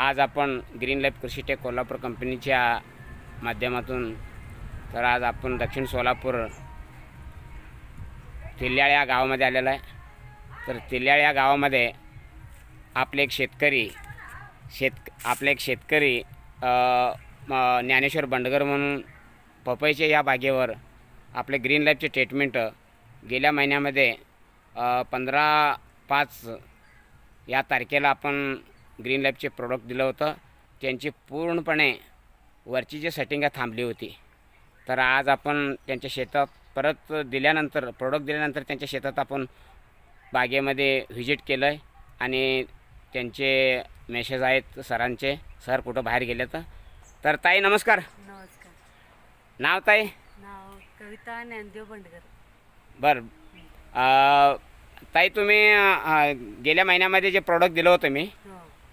आज आपण green life कृषी टेक कोल्हापूर कंपनीच्या माध्यमातून तर आज आपण दक्षिण सोलापूर तिल्याळ या गावामध्ये आलेलो आहे। तर तिल्याळ या गावामध्ये आपले एक शेतकरी ज्ञानेश्वर बंडगर म्हणून पपईच्या या बागेवर आपले ग्रीन लाईफचे ट्रीटमेंट गेल्या महिन्यामध्ये 15/5 या तारखेला आपण ग्रीन लाईफचे प्रोडक्ट दिलं होतं। त्यांची पूर्णपणे वरची जी सेटिंग थांबली होती। तर आज आपण त्यांच्या शेतात परत दिल्यानंतर प्रोडक्ट दिल्यानंतर त्यांच्या शेतात आपण बागेमध्ये व्हिजिट केलं आहे आणि त्यांचे मेसेज आहेत सरांचे। सर कुठं बाहेर गेले तर ताई नमस्कार। नमस्कार। नाव ताई? नाव कविता ज्ञानदेव बंडगर। बरं ताई तुम्ही गेल्या महिन्यामध्ये जे प्रोडक्ट दिलं होतं मी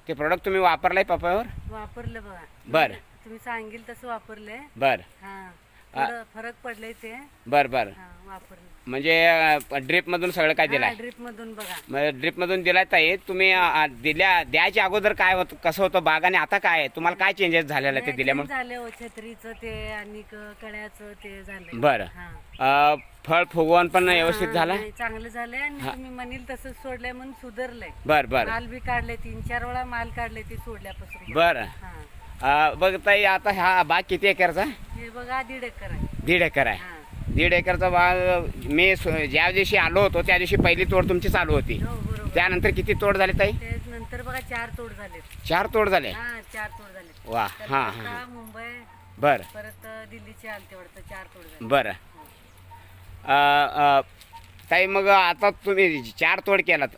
ते प्रोडक्ट तुम्ही वापरलं आहे पपईवर? वापरलं बघा। बरं तुम्ही सांगितलं तसं वापरलंय। बरं हां थोडं फरक पडलंय ते। बरं बरं वापरलं म्हणजे ड्रिपमधून सगळं काय दिलं आहे? ड्रिपमधून बघा। मग ड्रिपमधून दिला ताई तुम्ही द्यायच्या अगोदर काय होतं कसं होतं बाग आणि आता काय आहे तुम्हाला काय चेंजेस झालेलं आहे ते दिल्यामुळे? झाले हो छत्रीचं ते आणि कळ्याचं ते झालं। बरं फळ फुगवण पण व्यवस्थित झालं? चांगलं झालंय आणि तुम्ही म्हणील तसं सोडलंय म्हणून सुधारलंय। बरं बरं माल बी काढले 3-4 वेळा माल काढले ते सोडल्यापासून। बरं बघ ताई आता हा बाग किती एकरचा? हे बघा 1.5 एकर आहे। 1.5 एकर आहे। 1.5 एकरचा बाग मी ज्या दिवशी आलो होतो त्या दिवशी पहिली तोड तुमची चालू होती। हो बरोबर। त्यानंतर किती तोड झाले ताई? नंतर बघा 4 तोड झाले। 4 तोड झाले? 4 तोड झाले। वा हां मुंबई बरं परत दिल्लीचे आलते वाटतं 4 तोड झाले। बरं ताई मग आता तुम्ही 4 तोड केलात।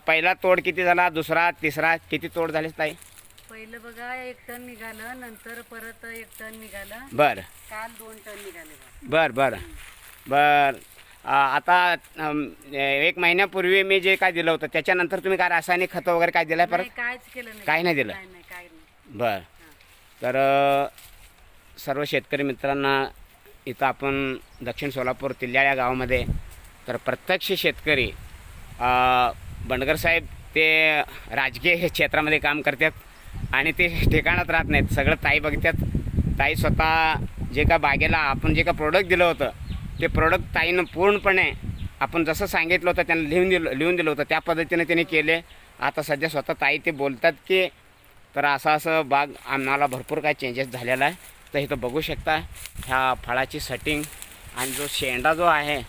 पहिला तोड किती झाला, दुसरा तिसरा किती तोड झाले ताई? पहिलं बघा 1 टन निघालं, नंतर परत 1 टन निघालं। बरं काल 2 टन निघाले। बरं बरं बरं आता 1 महिन्यापूर्वी मी जे काय दिलं होतं त्याच्यानंतर तुम्ही काय रासायनिक खतं वगैरे काय दिलं आहे परत? काहीच केलं नाही। काही नाही दिलं? बरं तर सर्व शेतकरी मित्रांना इथं आपण दक्षिण सोलापूर तिल्याळ या गावामध्ये तर प्रत्यक्ष शेतकरी बंडगर साहेब ते राजकीय क्षेत्रामध्ये काम करतात आणि ते ठिकाणात राहत नाहीत, सगळं ताई बघतात। ताई स्वतः जे का बागेला आपण जे का प्रोडक्ट दिलं होतं ते प्रोडक्ट ताईनं पूर्णपणे आपण जसं सांगितलं होतं त्यांना लिहून दिलं होतं त्या पद्धतीने त्यांनी केले। आता सध्या स्वतः ताई ते बोलतात की तर असं बाग आम्हाला भरपूर काय चेंजेस झालेला आहे। तर इथं बघू शकता ह्या फळाची सेटिंग आणि जो शेंडा जो आहे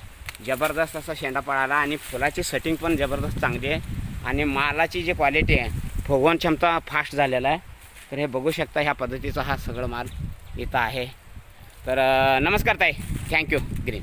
जबरदस्त असा शेंडा पळाला आणि फुलाची सेटिंग पण जबरदस्त चांगली आहे आणि मालाची जी क्वालिटी आहे फुगवण क्षमता फास्ट झालेला आहे। तर हे बघू शकता ह्या पद्धतीचा हा सगळं माल इथं आहे। तर नमस्कार ताई, थँक्यू ग्रीन।